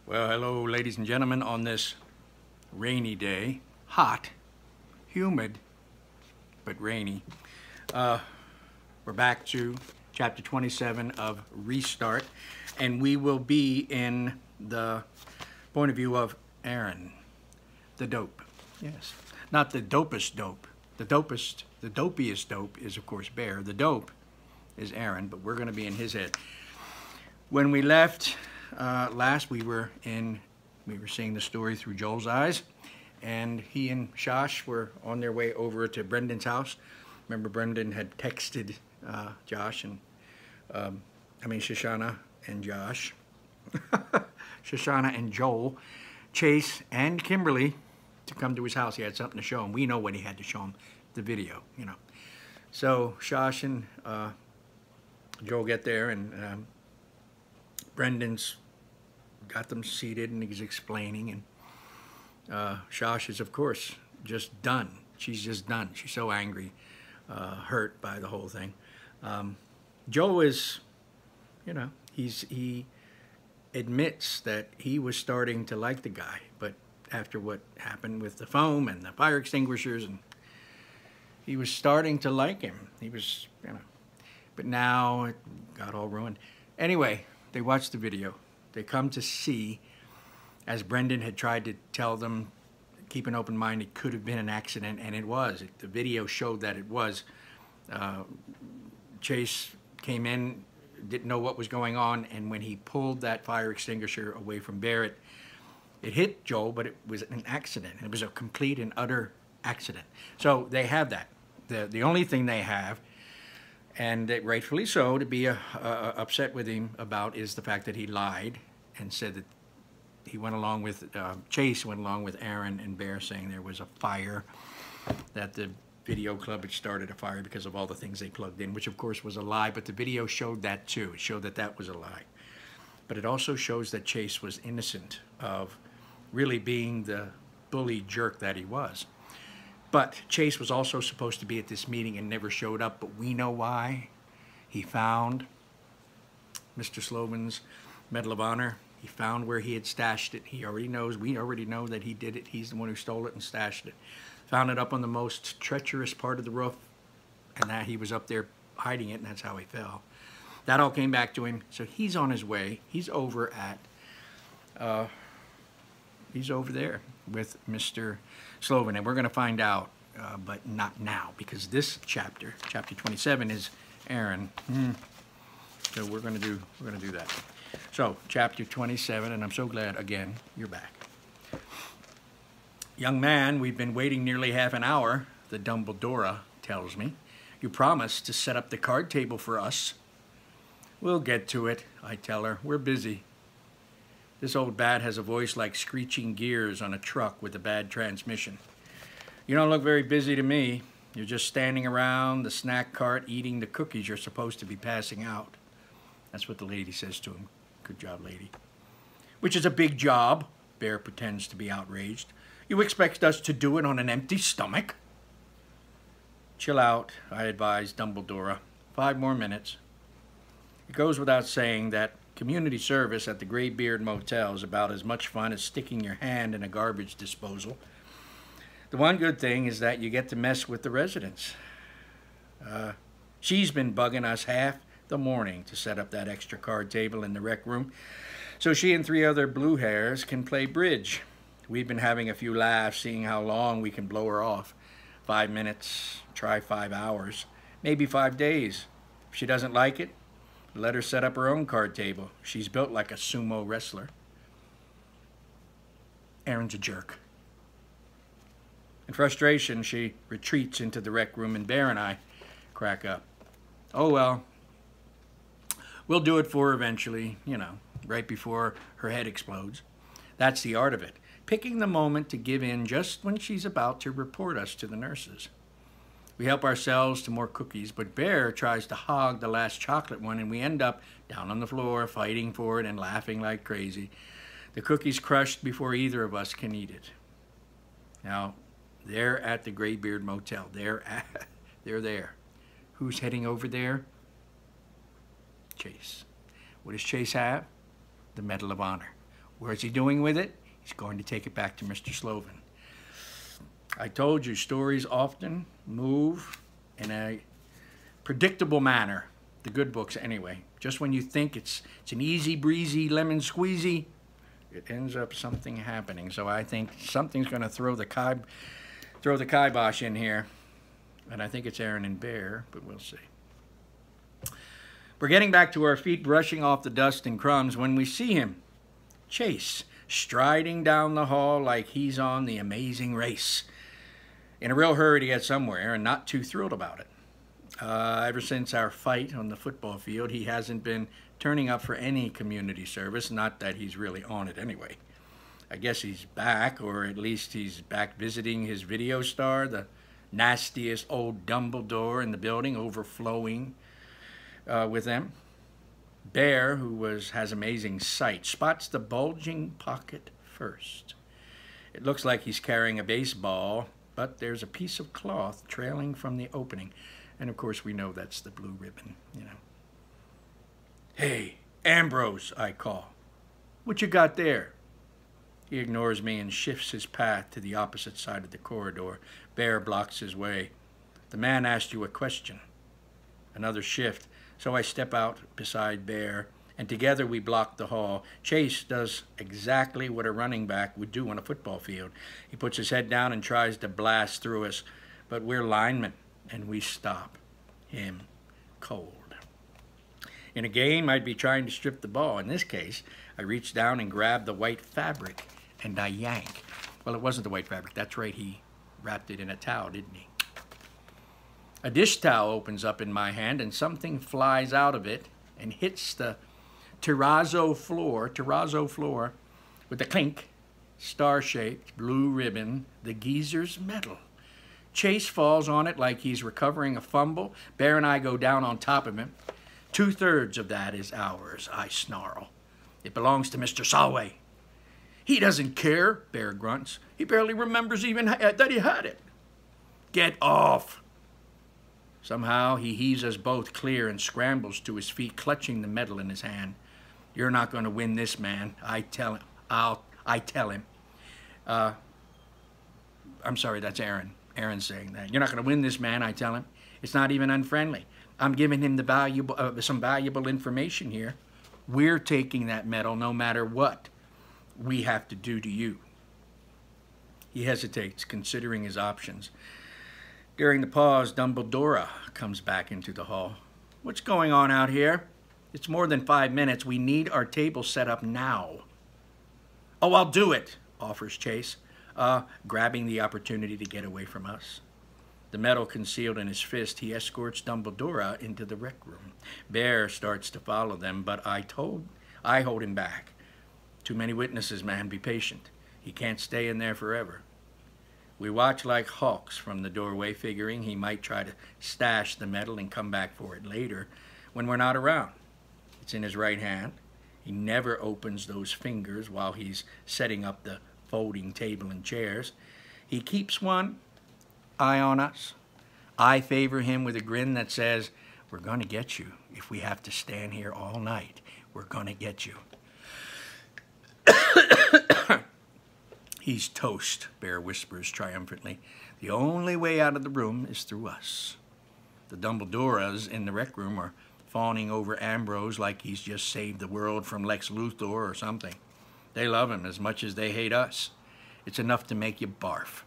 Well, hello, ladies and gentlemen, on this rainy day. Hot, humid, but rainy. We're back to chapter 27 of Restart, and we will be in the point of view of Aaron, the dope. Yes, not the dopest dope. The dopiest dope is, of course, Bear. The dope is Aaron, but we're going to be in his head. When we left last, we were seeing the story through Joel's eyes, and he and Josh were on their way over to Brendan's house. Remember, Brendan had texted Josh and Shoshana and Josh, Shoshana and Joel, Chase and Kimberly to come to his house. He had something to show him. We know what he had to show him, the video, you know. So Josh and Joel get there, and Brendan's got them seated, and he's explaining, and Josh is, of course, just done. She's just done. She's so angry, hurt by the whole thing. Joe is, you know, he admits that he was starting to like the guy, but after what happened with the foam and the fire extinguishers, and he was starting to like him. He was, you know, but now it got all ruined. Anyway, they watched the video. They come to see, as Brendan had tried to tell them, keep an open mind, it could have been an accident, and it was. The video showed that it was. Chase came in, didn't know what was going on, and when he pulled that fire extinguisher away from Barrett, it hit Joel, but it was an accident. It was a complete and utter accident. So they have that. The only thing they have, and rightfully so, to be upset with him about, is the fact that he lied and said that he went along with, Chase went along with Aaron and Bear, saying there was a fire, that the video club had started a fire because of all the things they plugged in, which of course was a lie, but the video showed that too. It showed that that was a lie. But it also shows that Chase was innocent of really being the bully jerk that he was. But Chase was also supposed to be at this meeting and never showed up, but we know why. He found Mr. Slovin's Medal of Honor. He found where he had stashed it. He already knows, we already know that he did it. He's the one who stole it and stashed it. Found it up on the most treacherous part of the roof, and that he was up there hiding it, and that's how he fell. That all came back to him, so he's on his way. He's over at, he's over there with Mr. Slovin, and we're going to find out, but not now, because this chapter, chapter 27, is Aaron. So we're going to do that. So chapter 27, and I'm so glad again you're back. Young man, we've been waiting nearly half an hour, the Dumbledora tells me. You promised to set up the card table for us. We'll get to it, I tell her. We're busy. This old bat has a voice like screeching gears on a truck with a bad transmission. You don't look very busy to me. You're just standing around the snack cart eating the cookies you're supposed to be passing out. That's what the lady says to him. Good job, lady. Which is a big job. Bear pretends to be outraged. You expect us to do it on an empty stomach? Chill out, I advise Dumbledora. 5 more minutes. It goes without saying that community service at the Greybeard Motel is about as much fun as sticking your hand in a garbage disposal. The one good thing is that you get to mess with the residents. She's been bugging us half the morning to set up that extra card table in the rec room so she and 3 other blue hairs can play bridge. We've been having a few laughs, seeing how long we can blow her off. 5 minutes, try 5 hours, maybe 5 days. If she doesn't like it, let her set up her own card table. She's built like a sumo wrestler. Aaron's a jerk. In frustration, she retreats into the rec room, and Bear and I crack up. Oh well, we'll do it for her eventually, you know, right before her head explodes. That's the art of it. Picking the moment to give in just when she's about to report us to the nurses. We help ourselves to more cookies, but Bear tries to hog the last chocolate one, and we end up down on the floor fighting for it and laughing like crazy. The cookie's crushed before either of us can eat it. Now, they're at the Greybeard Motel. They're there. Who's heading over there? Chase. What does Chase have? The Medal of Honor. Where's he doing with it? He's going to take it back to Mr. Sloven. I told you, stories often move in a predictable manner. The good books, anyway. Just when you think it's an easy breezy lemon squeezy, it ends up something happening. So I think something's going to throw the kibosh in here, and I think it's Aaron and Bear, but we'll see. We're getting back to our feet, brushing off the dust and crumbs, when we see him, Chase, striding down the hall like he's on the Amazing Race. In a real hurry to get somewhere, and not too thrilled about it. Ever since our fight on the football field, he hasn't been turning up for any community service, not that he's really on it anyway. I guess he's back, or at least he's back visiting his video star, the nastiest old Dumbledore in the building, overflowing with them. Bear, who has amazing sight, spots the bulging pocket first. It looks like he's carrying a baseball, but there's a piece of cloth trailing from the opening. And of course we know that's the blue ribbon, you know. "Hey, Ambrose," I call. "What you got there?" He ignores me and shifts his path to the opposite side of the corridor. Bear blocks his way. "The man asked you a question." Another shift, so I step out beside Bear, and together we block the hall. Chase does exactly what a running back would do on a football field. He puts his head down and tries to blast through us, but we're linemen, and we stop him cold. In a game, I'd be trying to strip the ball. In this case, I reach down and grab the white fabric, and I yank. Well, it wasn't the white fabric. That's right, he wrapped it in a towel, didn't he? A dish towel opens up in my hand, and something flies out of it and hits the terrazzo floor with a clink, star-shaped blue ribbon, the geezer's medal. Chase falls on it like he's recovering a fumble. Bear and I go down on top of him. 2/3 of that is ours, I snarl. "It belongs to Mr. Solway." "He doesn't care," Bear grunts. "He barely remembers even that he had it." "Get off." Somehow he heaves us both clear and scrambles to his feet, clutching the medal in his hand. "You're not going to win this, man," I tell him. I tell him. I'm sorry, that's Aaron. Aaron's saying that. "You're not going to win this, man," I tell him. "It's not even unfriendly. I'm giving him some valuable information here. We're taking that medal no matter what we have to do to you." He hesitates, considering his options. During the pause, Dumbledore comes back into the hall. "What's going on out here? It's more than 5 minutes. We need our table set up now." "Oh, I'll do it," offers Chase, grabbing the opportunity to get away from us. The medal concealed in his fist, he escorts Dumbledore into the rec room. Bear starts to follow them, but I hold him back. "Too many witnesses, man. Be patient. He can't stay in there forever." We watch like hawks from the doorway, figuring he might try to stash the medal and come back for it later when we're not around. It's in his right hand. He never opens those fingers while he's setting up the folding table and chairs. He keeps one eye on us. I favor him with a grin that says, "We're going to get you. If we have to stand here all night, we're going to get you." "He's toast," Bear whispers triumphantly. "The only way out of the room is through us." The Dumbledores in the rec room are fawning over Ambrose like he's just saved the world from Lex Luthor or something. They love him as much as they hate us. It's enough to make you barf.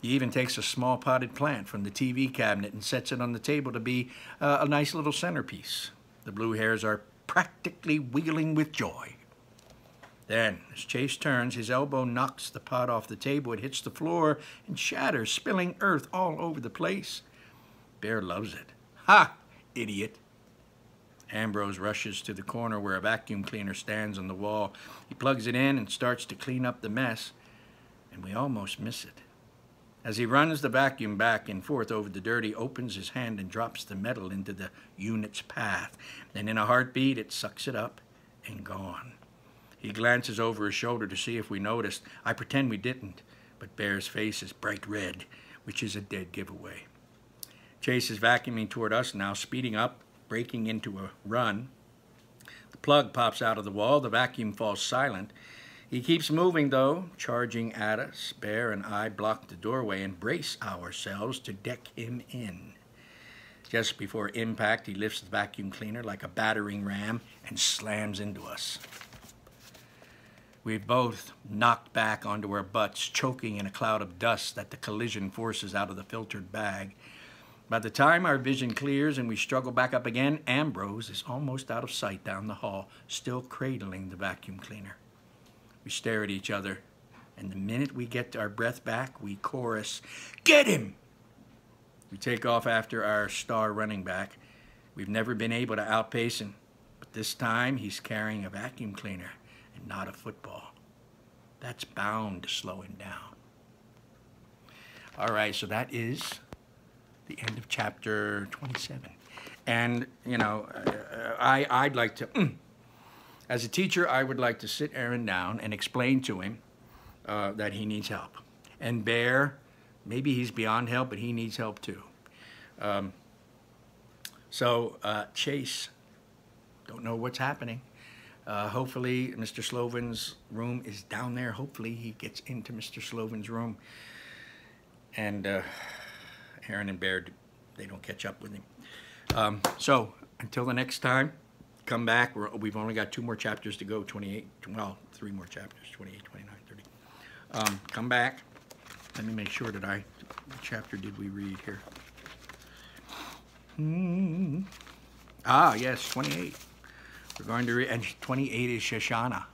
He even takes a small potted plant from the TV cabinet and sets it on the table to be a nice little centerpiece. The blue hairs are practically wiggling with joy. Then, as Chase turns, his elbow knocks the pot off the table. It hits the floor and shatters, spilling earth all over the place. Bear loves it. "Ha! Idiot!" Ambrose rushes to the corner where a vacuum cleaner stands on the wall. He plugs it in and starts to clean up the mess, and we almost miss it. As he runs the vacuum back and forth over the dirt, he opens his hand and drops the medal into the unit's path. And in a heartbeat, it sucks it up and gone. He glances over his shoulder to see if we noticed. I pretend we didn't, but Bear's face is bright red, which is a dead giveaway. Chase is vacuuming toward us now, speeding up, breaking into a run. The plug pops out of the wall. The vacuum falls silent. He keeps moving, though, charging at us. Bear and I block the doorway and brace ourselves to deck him in. Just before impact, he lifts the vacuum cleaner like a battering ram and slams into us. We've both knocked back onto our butts, choking in a cloud of dust that the collision forces out of the filtered bag. By the time our vision clears and we struggle back up again, Ambrose is almost out of sight down the hall, still cradling the vacuum cleaner. We stare at each other, and the minute we get our breath back, we chorus, "Get him!" We take off after our star running back. We've never been able to outpace him, but this time he's carrying a vacuum cleaner and not a football. That's bound to slow him down. All right, so that is the end of chapter 27. And, you know, I'd like to, as a teacher, I would like to sit Aaron down and explain to him that he needs help. And Bear, maybe he's beyond help, but he needs help too. Chase, don't know what's happening. Hopefully Mr. Slovin's room is down there. Hopefully he gets into Mr. Slovin's room. And Aaron and Bear, they don't catch up with him. So until the next time, come back. We've only got 2 more chapters to go, 28, well, 3 more chapters, 28, 29, 30. Come back. Let me make sure that what chapter did we read here? Yes, 28. We're going to read, and 28 is Shoshana.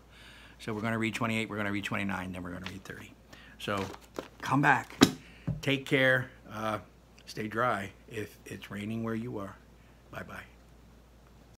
So we're going to read 28, we're going to read 29, then we're going to read 30. So come back. Take care. Stay dry if it's raining where you are. Bye-bye.